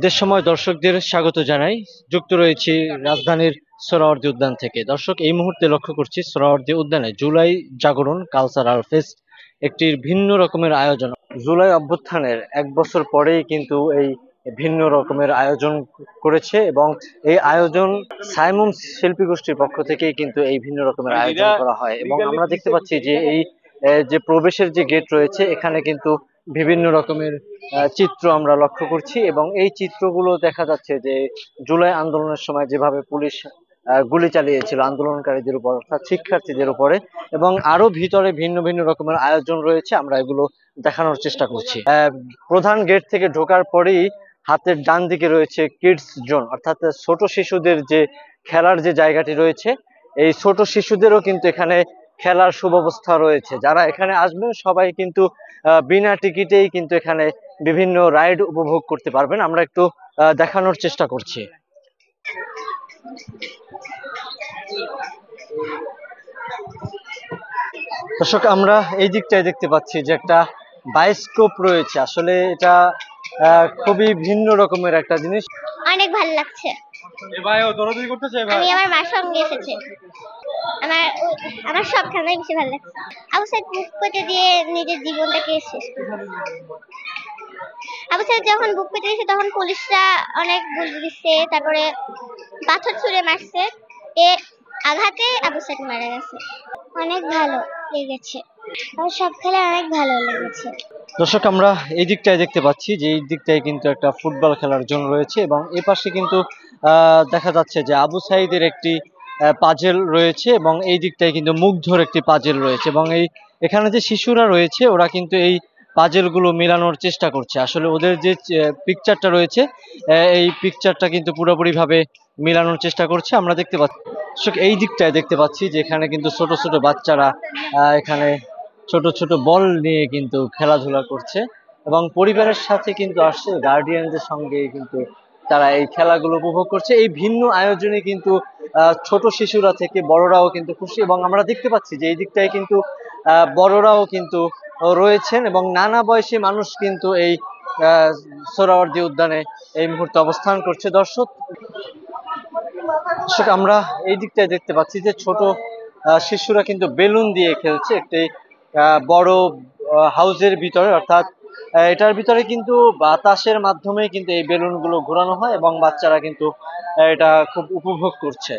দেশময় দর্শকদের স্বাগত জানাই। যুক্ত রয়েছি রাজধানীর সোহরাওয়ার্দী উদ্যান থেকে। দর্শক, এই মুহূর্তে লক্ষ্য করছি সোহরাওয়ার্দী উদ্যানে জুলাই জাগরণ কালচারাল ফেস্ট একটি ভিন্ন রকমের আয়োজন। জুলাই অভ্যুত্থানের 1 বছর পরেই কিন্তু এই ভিন্ন রকমের আয়োজন করেছে এবং এই আয়োজন সাইমুম শিল্পী গোষ্ঠীর পক্ষ থেকেই কিন্তু এই ভিন্ন রকমের আয়োজন করা হয়। এবং আমরা দেখতে পাচ্ছি যে এই যে প্রবেশের যে গেট রয়েছে, এখানে কিন্তু বিভিন্ন রকমের চিত্র আমরা লক্ষ্য করছি এবং এই চিত্রগুলো দেখা যাচ্ছে যে জুলাই আন্দোলনের সময় যেভাবে পুলিশ গুলি চালিয়েছিল আন্দোলনকারীদের উপর, অর্থাৎ শিক্ষার্থীদের উপরে। এবং আরো ভিতরে ভিন্ন ভিন্ন রকমের আয়োজন রয়েছে, আমরা এগুলো দেখানোর চেষ্টা করছি। প্রধান গেট থেকে ঢোকার পরেই হাতের ডান দিকে রয়েছে কিডস জোন, অর্থাৎ ছোট শিশুদের যে খেলার যে জায়গাটি রয়েছে। এই ছোট শিশুদেরও কিন্তু এখানে খেলার সুব্যবস্থা রয়েছে। যারা এখানে আসবেন সবাই কিন্তু বিনা টিকিটেই কিন্তু এখানে বিভিন্ন রাইড উপভোগ করতে পারবেন। আমরা একটু দেখানোর চেষ্টা করছি। দর্শক, আমরা এই দিকটায় দেখতে পাচ্ছি যে একটা বায়োস্কোপ রয়েছে। আসলে এটা খুবই ভিন্ন রকমের একটা জিনিস। অনেক ভালো লাগছে। আমি আমার মার সঙ্গে এসেছি। আমার আমার সব খেলাই বেশি ভালো লাগছে। আবু সাইদ বুক পেতে দিয়ে নিজের জীবনটাকে শেষ করে। আবু সাইদ যখন বুক পেতে দিয়েছে তখন পুলিশরা অনেক গুলি দিচ্ছে, তারপরে পাথর ছুঁড়ে মারছে। এ আঘাতে আবু সাইদ মারা গেছে। অনেক ভালো লেগেছে, আমার সব খেলা অনেক ভালো লেগেছে। দর্শক, আমরা এই দিকটায় দেখতে পাচ্ছি যে এই দিকটায় কিন্তু একটা ফুটবল খেলার জন্য রয়েছে এবং এই পাশে কিন্তু দেখা যাচ্ছে যে আবু সাইদের একটি পাজেল রয়েছে এবং এই দিকটায় কিন্তু মুগ্ধর একটি পাজেল রয়েছে এবং এখানে যে শিশুরা রয়েছে ওরা কিন্তু এই পাজেল গুলো মেলানোর চেষ্টা করছে। আসলে ওদের যে পিকচারটা রয়েছে, এই পিকচারটা কিন্তু পুরোপুরি ভাবে মেলানোর চেষ্টা করছে। আমরা দেখতে পাচ্ছি, এই দিকটায় দেখতে পাচ্ছি যে এখানে কিন্তু ছোট ছোট বাচ্চারা এখানে ছোট ছোট বল নিয়ে কিন্তু খেলাধুলা করছে এবং পরিবারের সাথে কিন্তু আসছে, গার্ডিয়ানদের সঙ্গে কিন্তু তারা এই খেলাগুলো উপভোগ করছে। এই ভিন্ন আয়োজনে কিন্তু ছোট শিশুরা থেকে বড়রাও কিন্তু খুশি এবং আমরা দেখতে পাচ্ছি যে এই দিকটায় কিন্তু বড়রাও কিন্তু রয়েছেন এবং নানা বয়সী মানুষ কিন্তু এই সোহরাওয়ার্দী উদ্যানে এই মুহূর্তে অবস্থান করছে। দর্শক, আমরা এই দিকটায় দেখতে পাচ্ছি যে ছোট শিশুরা কিন্তু বেলুন দিয়ে খেলছে একটি বড় হাউসের ভিতরে, অর্থাৎ এটার ভিতরে কিন্তু বাতাসের মাধ্যমে কিন্তু এই বেলুন গুলো ঘোরানো হয় এবং বাচ্চারা কিন্তু এটা খুব উপভোগ করছে।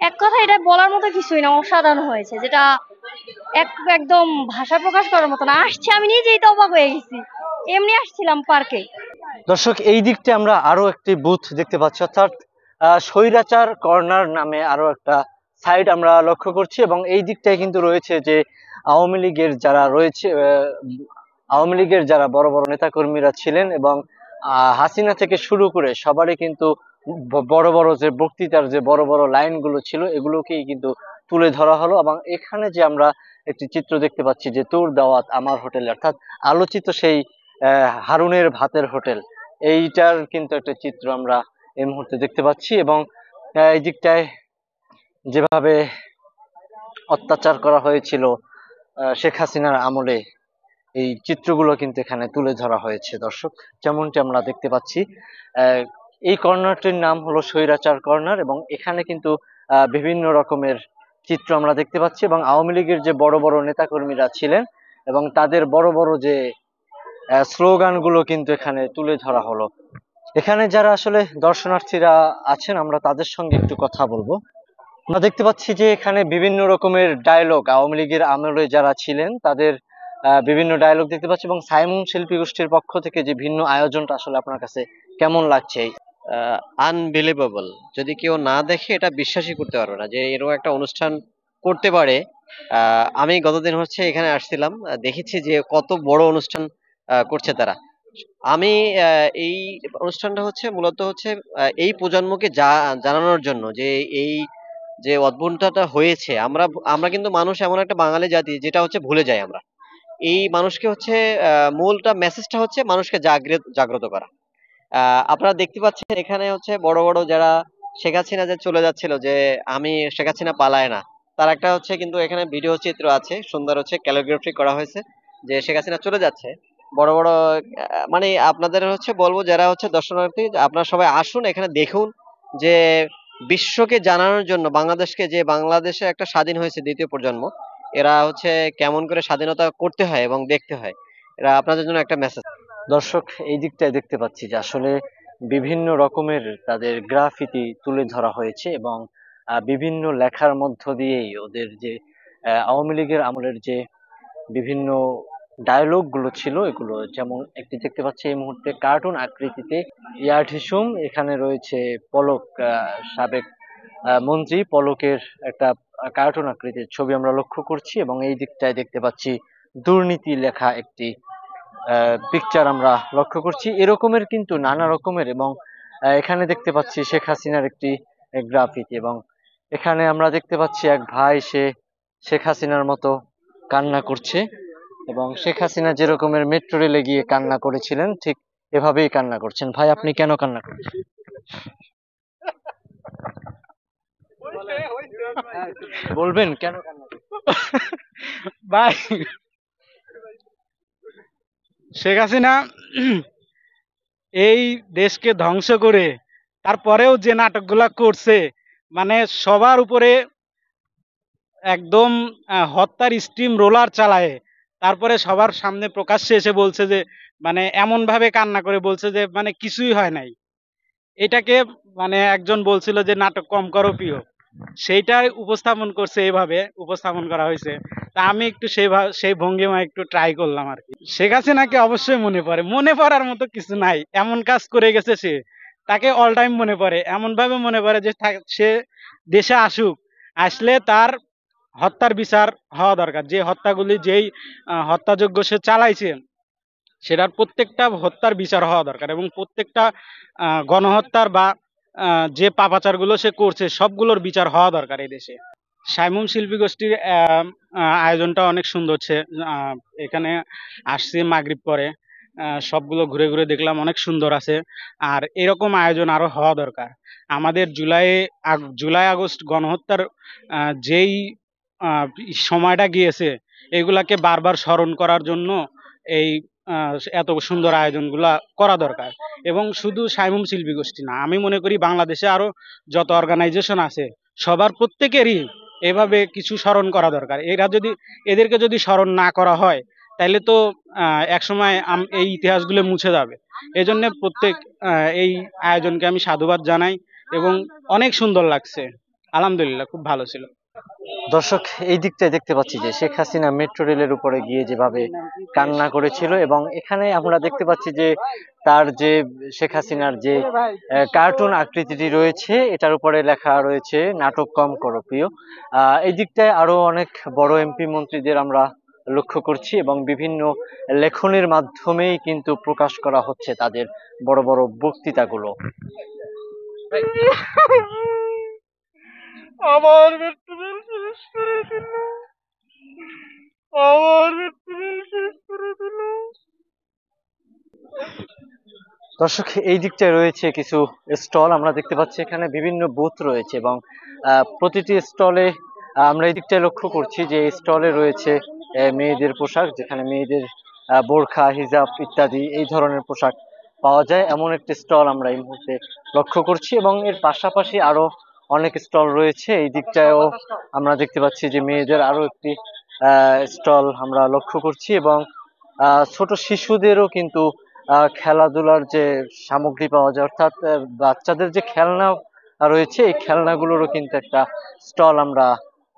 এক কথা এটা বলার মতো কিছুই না, অসাধারণ হয়েছে। যেটা একদম ভাষা প্রকাশ করার মতো না। আসছে, আমি নিজেই তো অবাক হয়ে গেছি, এমনি আসছিলাম পার্কে। দর্শক, এই দিকটা আমরা আরো একটি বুথ দেখতে পাচ্ছি, অর্থাৎ স্বৈরাচার কর্নার নামে আরো একটা সাইড আমরা লক্ষ্য করছি এবং এই দিকটায় কিন্তু রয়েছে যে আওয়ামী লীগের যারা রয়েছে, আওয়ামী লীগের যারা বড় বড় নেতাকর্মীরা ছিলেন এবং হাসিনা থেকে শুরু করে সবারই কিন্তু বড় বড় যে বক্তৃতার যে বড় বড় লাইন গুলো ছিল এগুলোকেই কিন্তু তুলে ধরা হলো। এবং এখানে যে আমরা একটি চিত্র দেখতে পাচ্ছি যে তোর দাওয়াত আমার হোটেল, অর্থাৎ আলোচিত সেই হারুনের ভাতের হোটেল, এইটার কিন্তু একটা চিত্র আমরা এই মুহূর্তে দেখতে পাচ্ছি এবং এই দিকটায় যেভাবে অত্যাচার করা হয়েছিল শেখ হাসিনার আমলে, এই চিত্রগুলো কিন্তু এখানে তুলে ধরা হয়েছে। দর্শক, যেমনটি আমরা দেখতে পাচ্ছি, এই কর্নারটির নাম হলো স্বৈরাচার কর্নার এবং এখানে কিন্তু বিভিন্ন রকমের চিত্র আমরা দেখতে পাচ্ছি এবং আওয়ামী লীগের যে বড় বড় নেতাকর্মীরা ছিলেন এবং তাদের বড় বড় যে স্লোগান গুলো কিন্তু এখানে তুলে ধরা হলো। এখানে যারা আসলে দর্শনার্থীরা আছেন আমরা তাদের সঙ্গে একটু কথা বলবো। আমরা দেখতে পাচ্ছি যে এখানে বিভিন্ন রকমের ডায়লগ, আওয়ামী লীগের আমলে যারা ছিলেন তাদের বিভিন্ন ডায়লগ দেখতে পাচ্ছি এবং সাইমুম শিল্পী গোষ্ঠীর পক্ষ থেকে যে ভিন্ন আয়োজনটা আসলে আপনার কাছে কেমন লাগছে? আনবিলিভেবল। যদি কেউ না দেখে এটা বিশ্বাসই করতে পারবে না যে এরকম একটা অনুষ্ঠান করতে পারে। আমি গতদিন এখানে আসছিলাম, দেখেছি যে কত বড় অনুষ্ঠান করছে তারা। আমি এই অনুষ্ঠানটা মূলত এই প্রজন্মকে জানানোর জন্য যে এই যে অদ্ভুতটা হয়েছে, আমরা আমরা কিন্তু মানুষ এমন একটা বাঙালি জাতি যেটা ভুলে যায় আমরা। এই মানুষকে মূলটা মেসেজটা মানুষকে জাগ্রত করা। আপনারা দেখতে পাচ্ছেন এখানে হচ্ছে বড় বড় যারা শেখ হাসিনা যে চলে যাচ্ছিল যে আমি শেখ হাসিনা পালায় না, তার একটা হচ্ছে কিন্তু এখানে ভিডিও চিত্র আছে, সুন্দর হচ্ছে ক্যালিগ্রাফি করা হয়েছে যে শেখ হাসিনা চলে যাচ্ছে। বড় বড় মানে আপনাদের হচ্ছে বলবো যারা হচ্ছে দর্শনার্থী, আপনারা সবাই আসুন এখানে দেখুন যে বিশ্বকে জানানোর জন্য বাংলাদেশকে, যে বাংলাদেশে একটা স্বাধীন হয়েছে দ্বিতীয় প্রজন্ম, এরা হচ্ছে কেমন করে স্বাধীনতা করতে হয় এবং দেখতে হয়, এরা আপনাদের জন্য একটা মেসেজ। দর্শক, এই দিকটায় দেখতে পাচ্ছি যে আসলে বিভিন্ন রকমের তাদের গ্রাফিতি তুলে ধরা হয়েছে এবং বিভিন্ন লেখার মধ্য দিয়েই ওদের যে আওয়ামী লীগের আমলের যে বিভিন্ন ডায়লগ গুলো ছিল এগুলো, যেমন একটি দেখতে পাচ্ছি এই মুহূর্তে কার্টুন আকৃতিতে ইয়ার ঢিসুম, এখানে রয়েছে পলক, সাবেক মন্ত্রী পলকের একটা কার্টুন আকৃতির ছবি আমরা লক্ষ্য করছি এবং এই দিকটায় দেখতে পাচ্ছি দুর্নীতি লেখা একটি পিকচার আমরা লক্ষ্য করছি। এরকমের কিন্তু নানা রকমের, এবং এখানে দেখতে পাচ্ছি শেখ হাসিনার একটি গ্রাফিতি, এবং এখানে আমরা দেখতে পাচ্ছি এক ভাই, সে শেখ হাসিনার মতো কান্না করছে এবং শেখ হাসিনা যেরকমের মেট্রো রেলে গিয়ে কান্না করেছিলেন ঠিক এভাবেই কান্না করছেন। ভাই, আপনি কেন কান্না করছেন? বলবেন কেন কান্না করছেন? ভাই, শেখ হাসিনা এই দেশকে ধ্বংস করে তারপরেও যে নাটকগুলা করছে, মানে সবার উপরে একদম হত্যার স্টিম রোলার চালায়, তারপরে সবার সামনে প্রকাশ্যে এসে বলছে যে মানে এমন ভাবে কান্না করে বলছে যে মানে কিছুই হয় নাই। এটাকে মানে একজন বলছিল যে নাটক কম করো প্রিয়, সেইটাই উপস্থাপন করছে, এইভাবে উপস্থাপন করা হয়েছে। তা আমি একটু সেই ভঙ্গিমা একটু ট্রাই করলাম আর কি। শেখ হাসিনাকে অবশ্যই মনে পড়ে, মনে পড়ার মতো কিছু নাই, এমন কাজ করে গেছে সে, তাকে অল টাইম মনে পড়ে, এমন ভাবে মনে পড়ে যে সে দেশে আসুক, আসলে তার হত্যার বিচার হওয়া দরকার। যে হত্যাগুলি, যেই হত্যাযজ্ঞ সে চালাইছে, সেটার প্রত্যেকটা হত্যার বিচার হওয়া দরকার এবং প্রত্যেকটা গণহত্যার বা যে পাপাচারগুলো সে করছে সবগুলোর বিচার হওয়া দরকার এই দেশে। সাইমুম শিল্পী গোষ্ঠীর আয়োজনটা অনেক সুন্দর হচ্ছে। এখানে আসছি মাগরিব পরে, সবগুলো ঘুরে ঘুরে দেখলাম, অনেক সুন্দর আছে। আর এরকম আয়োজন আরো হওয়া দরকার। আমাদের জুলাই আগস্ট গণহত্যার যেই সময়টা গিয়েছে, এগুলাকে বারবার স্মরণ করার জন্য এই এত সুন্দর আয়োজনগুলা করা দরকার। এবং শুধু সাইমুম শিল্পী গোষ্ঠী না, আমি মনে করি বাংলাদেশে আরো যত অর্গানাইজেশন আছে সবার প্রত্যেকেরই এভাবে কিছু স্মরণ করা দরকার। এদেরকে যদি স্মরণ না করা হয়, তাহলে তো একসময় এই ইতিহাসগুলো মুছে যাবে। এজন্য প্রত্যেক এই আয়োজনকে আমি সাধুবাদ জানাই এবং অনেক সুন্দর লাগছে। আলহামদুলিল্লাহ, খুব ভালো ছিল। দর্শক, এই দিকটায় দেখতে পাচ্ছি যে শেখ হাসিনা মেট্রো রেলের উপরে গিয়ে যেভাবে কান্না করেছিল, এবং এখানে আমরা দেখতে পাচ্ছি যে তার যে শেখ হাসিনার যে কার্টুন আকৃতিটি রয়েছে, এটার উপরে লেখা রয়েছে নাটক কম করো প্রিয়। এই দিকটায় আরো অনেক বড় এমপি মন্ত্রীদের আমরা লক্ষ্য করছি এবং বিভিন্ন লেখনের মাধ্যমেই কিন্তু প্রকাশ করা হচ্ছে তাদের বড় বড় বক্তৃতাগুলো। আমার মেট্রো রেল শেষ করে দিল, আমার মেট্রো রেল শেষ করে দিল। দর্শক, এই দিকটায় রয়েছে কিছু স্টল, আমরা দেখতে পাচ্ছি এখানে বিভিন্ন বুথ রয়েছে এবং প্রতিটি স্টলে আমরা এই দিকটায় লক্ষ্য করছি যে স্টলে রয়েছে মেয়েদের পোশাক, যেখানে মেয়েদের বোরখা, হিজাব ইত্যাদি এই ধরনের পোশাক পাওয়া যায়, এমন একটি স্টল আমরা এই মুহূর্তে লক্ষ্য করছি। এবং এর পাশাপাশি আরো অনেক স্টল রয়েছে। এই দিকটায়ও আমরা দেখতে পাচ্ছি যে মেয়েদের আরো একটি স্টল আমরা লক্ষ্য করছি এবং ছোট শিশুদেরও কিন্তু খেলাধুলার যে সামগ্রী পাওয়া যায়, অর্থাৎ বাচ্চাদের যে খেলনা রয়েছে, এই খেলনাগুলোরও কিন্তু একটা স্টল আমরা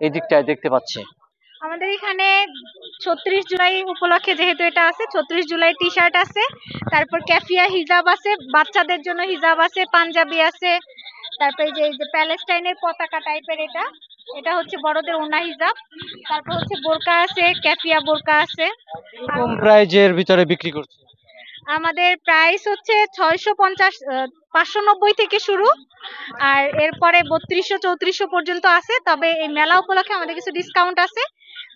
এই দিকটায় দেখতে পাচ্ছি। আমাদের এখানে ৩৬ জুলাই উপলক্ষে যেহেতু এটা আছে, ৩৬ জুলাই টি শার্ট আছে, তারপর ক্যাফিয়া হিজাব আছে, বাচ্চাদের জন্য হিজাব আছে, পাঞ্জাবি আছে, তারপরে যে প্যালেস্টাইনের পতাকা টাইপের এটা এটা হচ্ছে বড়দের ওনা হিজাব, তারপর হচ্ছে বোরকা আছে, ক্যাফিয়া বোরকা আছে। কম প্রাইজের ভিতরে বিক্রি করছে। আমাদের প্রাইস হচ্ছে 650, 590 থেকে শুরু, আর এরপরে 3200 3400 পর্যন্ত আছে। তবে এই মেলা উপলক্ষে আমাদের কিছু ডিসকাউন্ট আছে,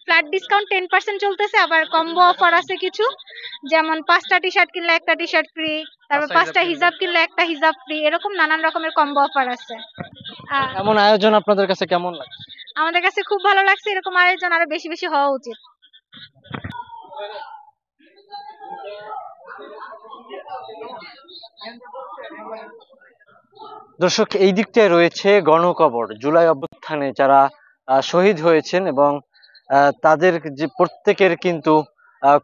ফ্ল্যাট ডিসকাউন্ট 10% চলতেছে, আবার কম্বো অফার আছে কিছু, যেমন 5টা টি শার্ট কিনলে একটা টি শার্ট ফ্রি, তারপর 5টা হিজাব কিনলে একটা হিজাব ফ্রি, এরকম নানান রকমের কম্বো অফার আছে। এমন আয়োজন আপনাদের কাছে কেমন লাগে? আমাদের কাছে খুব ভালো লাগছে, এরকম আয়োজন আরো বেশি বেশি হওয়া উচিত। দর্শক, এই দিকটায় রয়েছে গণকবর, জুলাই অভ্যুত্থানে যারা শহীদ হয়েছেন এবং তাদের যে প্রত্যেকের কিন্তু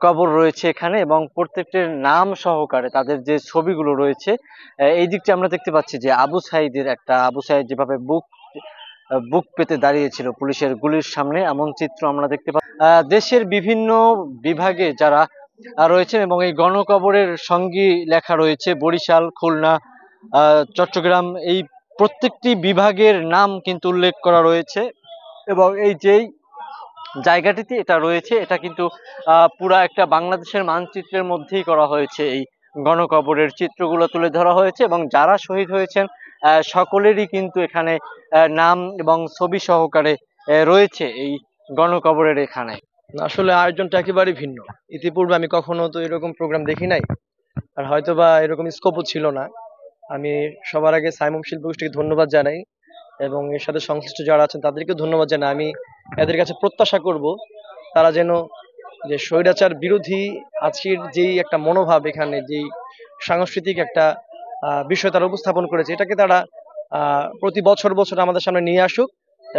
কবর রয়েছে এখানে, এবং প্রত্যেকটির নাম সহকারে তাদের যে ছবিগুলো রয়েছে। এই দিকটা আমরা দেখতে পাচ্ছি যে আবু সাইদ যেভাবে বুক পেতে দাঁড়িয়েছিল পুলিশের গুলির সামনে, এমন চিত্র আমরা দেখতে পাচ্ছি। দেশের বিভিন্ন বিভাগে যারা রয়েছেন, এবং এই গণকবরের সঙ্গী লেখা রয়েছে বরিশাল, খুলনা, চট্টগ্রাম, এই প্রত্যেকটি বিভাগের নাম কিন্তু উল্লেখ করা রয়েছে। এবং এই যেই জায়গাটিতে এটা রয়েছে, এটা কিন্তু পুরা একটা বাংলাদেশের মানচিত্রের মধ্যেই করা হয়েছে। এই গণকবরের চিত্রগুলো তুলে ধরা হয়েছে, এবং যারা শহীদ হয়েছেন সকলেরই কিন্তু এখানে নাম এবং ছবি সহকারে রয়েছে এই গণকবরের এখানে। আসলে আয়োজনটা একেবারেই ভিন্ন। ইতিপূর্বে আমি কখনো তো এরকম প্রোগ্রাম দেখি নাই, আর হয়তো বা এরকম স্কোপও ছিল না। আমি সবার আগে সাইমুম শিল্পগোষ্ঠীকে ধন্যবাদ জানাই, এবং এর সাথে সংশ্লিষ্ট যারা আছেন তাদেরকে ধন্যবাদ জানাই। আমি এদের কাছে প্রত্যাশা করব তারা যেন যে স্বৈরাচার বিরোধী আজকের যেই একটা মনোভাব, এখানে যেই সাংস্কৃতিক একটা বিষয় তারা উপস্থাপন করেছে, এটাকে তারা প্রতি বছর বছর আমাদের সামনে নিয়ে আসুক,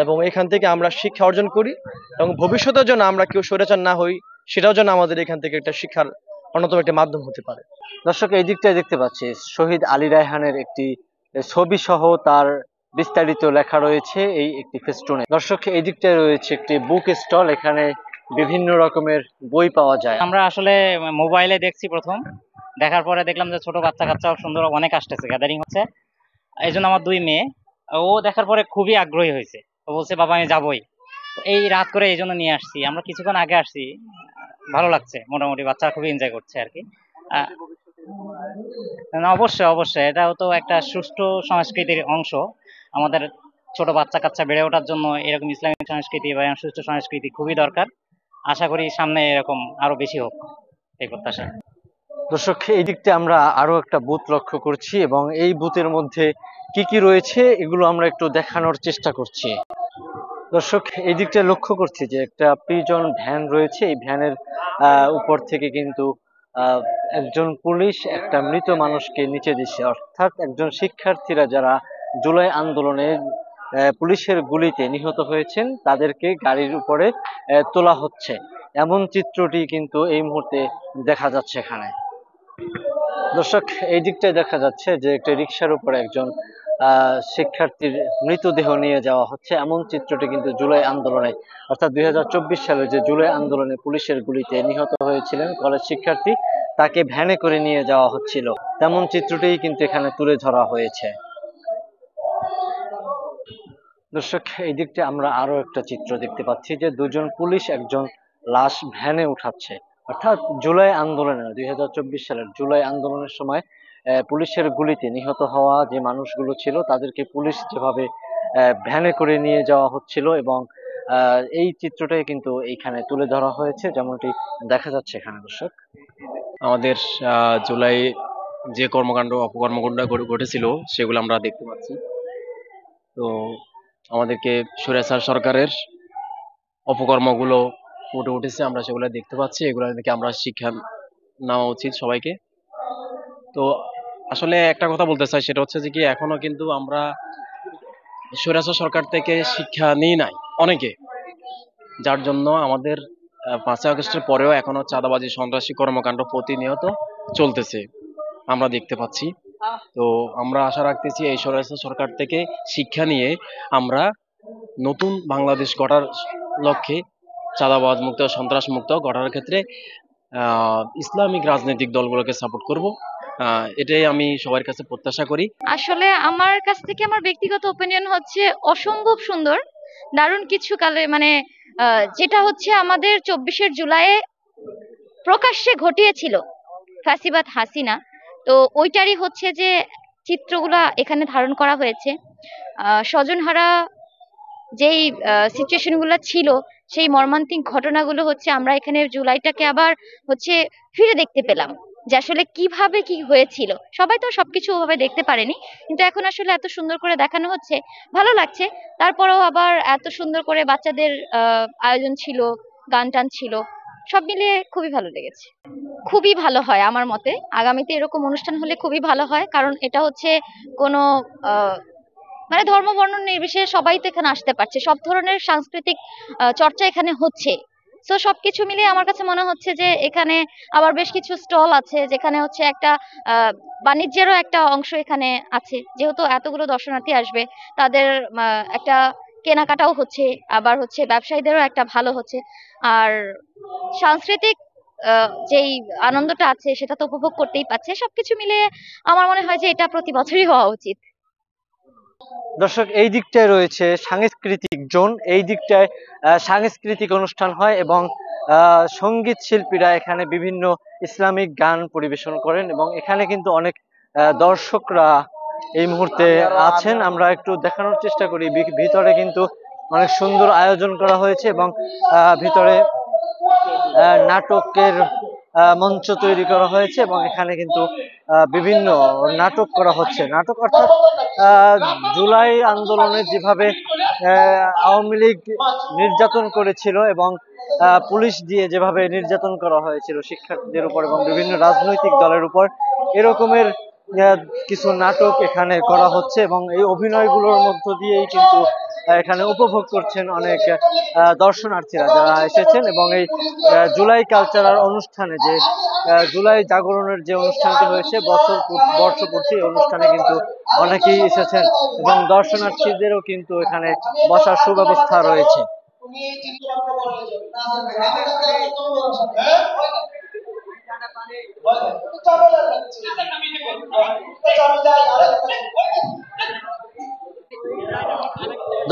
এবং এখান থেকে আমরা শিক্ষা অর্জন করি, এবং ভবিষ্যতের জন্য আমরা কেউ স্বৈরাচার না হই, সেটাও যেন আমাদের এখান থেকে একটা শিক্ষার অন্যতম একটা মাধ্যম হতে পারে। দর্শক, এই দিকটায় দেখতে পাচ্ছি শহীদ আলী রায়হানের একটি ছবি সহ তার বিস্তারিত লেখা রয়েছে এই একটি ফেস্টুনে। দর্শক, এই দিকটায় রয়েছে একটি বুক স্টল, এখানে বিভিন্ন রকমের বই পাওয়া যায়। আমরা আসলে মোবাইলে দেখছি প্রথম, দেখার পরে দেখলাম যে ছোট বাচ্চা কাচ্চাও সুন্দর অনেক আসতেছে, গ্যাদারিং হচ্ছে। এই জন্য আমার 2 মেয়ে, ও দেখার পরে খুবই আগ্রহী হয়েছে, ও বলছে বাবা আমি যাবই। এই রাত করে এই জন্য নিয়ে আসছি, আমরা কিছুক্ষণ আগে আসছি, ভালো লাগছে, মোটামুটি বাচ্চারা খুবই এনজয় করছে আর কি। না, অবশ্যই অবশ্যই, এটাও তো একটা সুষ্ঠু সংস্কৃতির অংশ। আমাদের ছোট বাচ্চা কাচ্চা বেড়ে ওঠার জন্য এরকম ইসলামিক সংস্কৃতি বা সুষ্ঠু সংস্কৃতি খুবই দরকার। আশা করি সামনে এরকম আরো বেশি হোক, এই প্রত্যাশা। দর্শক, এই দিকটা আমরা আরো একটা বুথ লক্ষ্য করছি, এবং এই বুথের মধ্যে কি কি রয়েছে এগুলো আমরা একটু দেখানোর চেষ্টা করছি। দর্শক, এই দিকটা লক্ষ্য করছি যে একটা প্রিজন ভ্যান রয়েছে। এই ভ্যানের উপর থেকে কিন্তু একজন পুলিশ একটা মৃত মানুষকে নিচে দিচ্ছে, অর্থাৎ একজন শিক্ষার্থীরা যারা জুলাই আন্দোলনে পুলিশের গুলিতে নিহত হয়েছেন তাদেরকে গাড়ির উপরে তোলা হচ্ছে, এমন চিত্রটি কিন্তু এই মুহূর্তে দেখা যাচ্ছে এখানে। দর্শক, এই দিকটায় দেখা যাচ্ছে যে একটা রিকশার উপরে একজন শিক্ষার্থীর মৃতদেহ নিয়ে যাওয়া হচ্ছে, এমন চিত্রটি কিন্তু জুলাই আন্দোলনে, অর্থাৎ 2024 সালে যে জুলাই আন্দোলনে পুলিশের গুলিতে নিহত হয়েছিলেন কলেজ শিক্ষার্থী, তাকে ভ্যানে করে নিয়ে যাওয়া হচ্ছিল, তেমন চিত্রটি কিন্তু এখানে তুলে ধরা হয়েছে। দর্শক, এই দিকটা আমরা আরো একটা চিত্র দেখতে পাচ্ছি যে 2জন পুলিশ একজন লাশ ভ্যানে উঠাচ্ছে, অর্থাৎ জুলাই আন্দোলনে 2024 সালের জুলাই আন্দোলনের সময় পুলিশের গুলিতে নিহত হওয়া যে মানুষগুলো ছিল তাদেরকে পুলিশ যেভাবে ভ্যানে করে নিয়ে যাওয়া হচ্ছিল, এবং এই চিত্রটাই কিন্তু এইখানে তুলে ধরা হয়েছে, যেমনটি দেখা যাচ্ছে এখানে। দর্শক, আমাদের জুলাই যে কর্মকাণ্ড অপকর্মকাণ্ড ঘটেছিল সেগুলো আমরা দেখতে পাচ্ছি। তো আমাদেরকে স্বৈরাচার সরকারের অপকর্মগুলো ফুটে উঠেছে, আমরা সেগুলো দেখতে পাচ্ছি, এগুলো থেকে আমরা শিক্ষা নেওয়া উচিত সবাইকে। তো আসলে একটা কথা বলতে চাই, সেটা হচ্ছে যে কি এখনো কিন্তু আমরা স্বৈরাচার সরকার থেকে শিক্ষা নিই নাই অনেকে, যার জন্য আমাদের 5ই আগস্টের পরেও এখনো চাঁদাবাজি সন্ত্রাসী কর্মকাণ্ড প্রতিনিয়ত চলতেছে, আমরা দেখতে পাচ্ছি। তো আমরা আশা রাখতেছি এই স্বৈরাচার সরকার থেকে শিক্ষা নিয়ে আমরা নতুন বাংলাদেশ গড়ার লক্ষ্যে চাঁদাবাজ মুক্ত সন্ত্রাস মুক্ত গড়ার ক্ষেত্রে ইসলামিক রাজনৈতিক দলগুলোকে সাপোর্ট করব, এটাই আমি সবার কাছে প্রত্যাশা করি। আসলে আমার কাছ থেকে আমার ব্যক্তিগত ওপিনিয়ন হচ্ছে অসম্ভব সুন্দর, দারুণ কিছু কালে মানে যেটা হচ্ছে আমাদের 24শে জুলাইয়ে প্রকাশ্যে ঘটিয়েছিল ফ্যাসিবাদ হাসিনা, তো ওইটারই হচ্ছে যে চিত্রগুলা এখানে ধারণ করা হয়েছে। স্বজনহারা যেই সিচুয়েশন গুলো ছিল, সেই মর্মান্তিক ঘটনাগুলো হচ্ছে আমরা এখানে জুলাইটাকে আবার হচ্ছে ফিরে দেখতে পেলাম। যে আসলে কিভাবে কি হয়েছিল। সবাই তো সবকিছু ওভাবে দেখতে পারেনি, কিন্তু এখন আসলে এত সুন্দর করে দেখানো হচ্ছে, ভালো লাগছে। তারপরেও আবার এত সুন্দর করে বাচ্চাদের আয়োজন ছিল, গান টান ছিল, সব মিলিয়ে খুবই ভালো লেগেছে। খুবই ভালো হয় আমার মতে, আগামীতে এরকম অনুষ্ঠান হলে খুবই ভালো হয়, কারণ এটা হচ্ছে কোনো মানে ধর্ম বর্ণ নির্বিশেষে সবাই তো এখানে আসতে পারছে, সব ধরনের সাংস্কৃতিক চর্চা এখানে হচ্ছে। তো সবকিছু মিলিয়ে আমার কাছে মনে হচ্ছে যে এখানে আবার বেশ কিছু স্টল আছে, যেখানে হচ্ছে একটা বাণিজ্যেরও একটা অংশ এখানে আছে, যেহেতু এতগুলো দর্শনার্থী আসবে, তাদের একটা কেনাকাটাও হচ্ছে, আবার হচ্ছে ব্যবসায়ীদেরও একটা ভালো হচ্ছে। আর সাংস্কৃতিক যেই আনন্দটা আছে সেটা তো উপভোগ করতেই পারছে। সবকিছু মিলিয়ে আমার মনে হয় যে এটা প্রতি বছরই হওয়া উচিত। দর্শক, এই দিকটায় রয়েছে সাংস্কৃতিক জোন, এই দিকটায় সাংস্কৃতিক অনুষ্ঠান হয় এবং সঙ্গীত শিল্পীরা এখানে বিভিন্ন ইসলামিক গান পরিবেশন করেন এবং এখানে কিন্তু অনেক দর্শকরা এই মুহূর্তে আছেন। আমরা একটু দেখানোর চেষ্টা করি। ভিতরে কিন্তু অনেক সুন্দর আয়োজন করা হয়েছে এবং ভিতরে নাটকের মঞ্চ তৈরি করা হয়েছে এবং এখানে কিন্তু বিভিন্ন নাটক করা হচ্ছে। নাটক অর্থাৎ জুলাই আন্দোলনে যেভাবে আওয়ামী লীগ নির্যাতন করেছিল এবং পুলিশ দিয়ে যেভাবে নির্যাতন করা হয়েছিল শিক্ষার্থীদের উপর এবং বিভিন্ন রাজনৈতিক দলের উপর, এরকমের কিছু নাটক এখানে করা হচ্ছে এবং এই অভিনয়গুলোর মধ্য দিয়েই কিন্তু এখানে উপভোগ করছেন অনেক দর্শনার্থীরা যারা এসেছেন। এবং এই জুলাই কালচারাল অনুষ্ঠানে যে জুলাই জাগরণের যে অনুষ্ঠানটি হয়েছে বর্ষপূর্তি অনুষ্ঠানে কিন্তু অনেকেই এসেছেন এবং দর্শনার্থীদেরও কিন্তু এখানে বসার সুব্যবস্থা রয়েছে।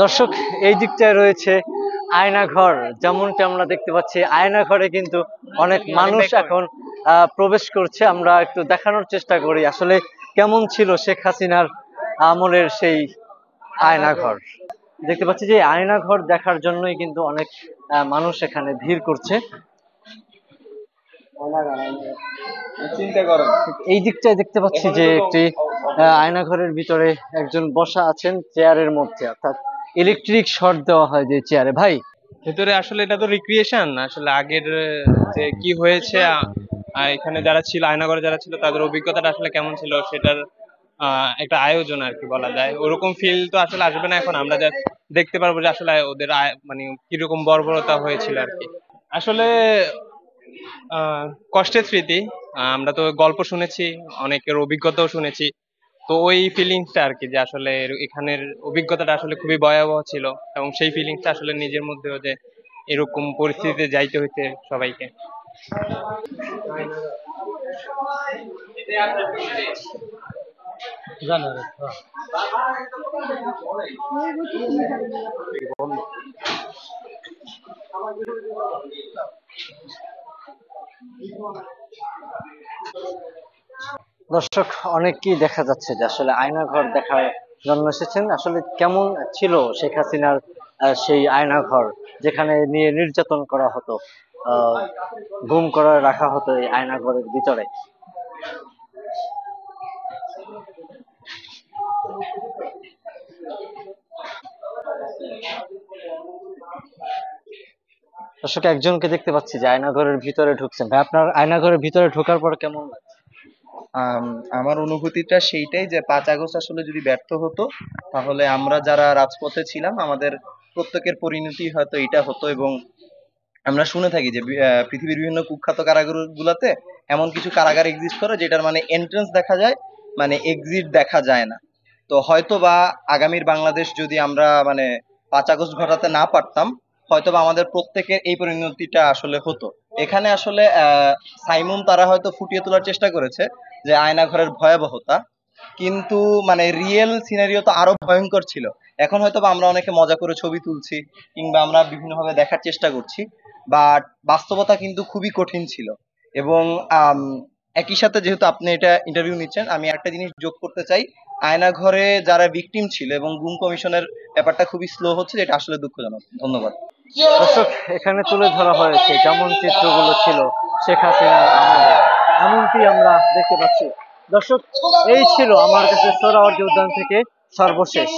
দর্শক, এই দিকটায় রয়েছে আয়নাঘর। যেমনটি আমরা দেখতে পাচ্ছি, আয়নাঘরে কিন্তু অনেক মানুষ এখন প্রবেশ করছে। আমরা একটু দেখানোর চেষ্টা করি আসলে কেমন ছিল শেখ হাসিনার আমলের সেই আয়নাঘর। দেখতে পাচ্ছি যে আয়নাঘর দেখার জন্যই কিন্তু অনেক মানুষ এখানে ভিড় করছে। এই দিকটায় দেখতে পাচ্ছি যে একটি আয়নাঘরের ভিতরে একজন বসা আছেন চেয়ারের মধ্যে, অর্থাৎ ইলেকট্রিক শর্ট দেওয়া হয় যে চেয়ারে। ভাই, ভেতরে আসলে এটা তো রিক্রিয়েশন, আসলে আগের যে কি হয়েছে এখানে যারা ছিল, আয়নাঘরে যারা ছিল, তাদের অভিজ্ঞতাটা আসলে কেমন ছিল সেটার একটা আয়োজন আর কি বলা যায়। ওরকম ফিল তো আসলে আসবে না, এখন আমরা যা দেখতে পারবো যে আসলে ওদের মানে কিরকম বর্বরতা হয়েছিল আর কি। আসলে কষ্টের স্মৃতি, আমরা তো গল্প শুনেছি, অনেকের অভিজ্ঞতাও শুনেছি, তো ওই ফিলিংসটা আর কি, যে আসলে এখানের অভিজ্ঞতাটা আসলে খুবই ভয়াবহ ছিল এবং সেই ফিলিংসটা আসলে নিজের মধ্যেও যে এরকম পরিস্থিতিতে যাইতে হইতে সবাইকে। দর্শক, অনেককেই দেখা যাচ্ছে যে আসলে আয়নাঘর দেখার জন্য এসেছেন। আসলে কেমন ছিল শেখ হাসিনার সেই আয়নাঘর, যেখানে নিয়ে নির্যাতন করা হতো, গুম করে রাখা হতো এই আয়নাঘরের ভিতরে। দর্শক, একজনকে দেখতে পাচ্ছি যে আয়নাঘরের ভিতরে ঢুকছেন। ভাই, আপনার আয়নাঘরের ভিতরে ঢোকার পর কেমন লাগছে? আমার অনুভূতিটা সেইটাই যে 5 আগস্ট আসলে যদি ব্যর্থ হতো, তাহলে আমরা যারা রাজপথে ছিলাম আমাদের প্রত্যেকের পরিণতি হয়তো এটা হতো। এবং আমরা শুনে থাকি যে পৃথিবীর বিভিন্ন কুখ্যাত কারাগারগুলোতে এমন কিছু কারাগার এক্সিস্ট করে যেটার মানে এন্ট্রান্স দেখা যায়, মানে এক্সিট দেখা যায় না। তো হয়তো বা আগামীর বাংলাদেশ যদি আমরা মানে 5 আগস্ট ঘটাতে না পারতাম, হয়তো বা আমাদের প্রত্যেকের এই পরিণতিটা আসলে হতো। এখানে আসলে সাইমুম তারা হয়তো ফুটিয়ে তোলার চেষ্টা করেছে যে আয়নাঘরের ভয়াবহতা, কিন্তু মানে রিয়েল সিনারিও তো আরো ভয়ঙ্কর ছিল। এখন হয়তো বা আমরা অনেকে মজা করে ছবি তুলছি কিংবা আমরা বিভিন্নভাবে দেখার চেষ্টা করছি, বাট বাস্তবতা কিন্তু খুবই কঠিন ছিল। এবং একই সাথে যেহেতু আপনি এটা ইন্টারভিউ নিচ্ছেন, আমি একটা জিনিস যোগ করতে চাই, আয়নাঘরে যারা ভিকটিম ছিল এবং গুম কমিশনের ব্যাপারটা খুবই স্লো হচ্ছে, যেটা আসলে দুঃখজনক। ধন্যবাদ। দর্শক, এখানে তুলে ধরা হয়েছে যেমন চিত্রগুলো ছিল শেখ হাসিনার আমলে। এমনটি আমরা দেখতে পাচ্ছি। দর্শক, এই ছিল আমার কাছে সোহরাওয়ার্দী উদ্যান থেকে সর্বশেষ।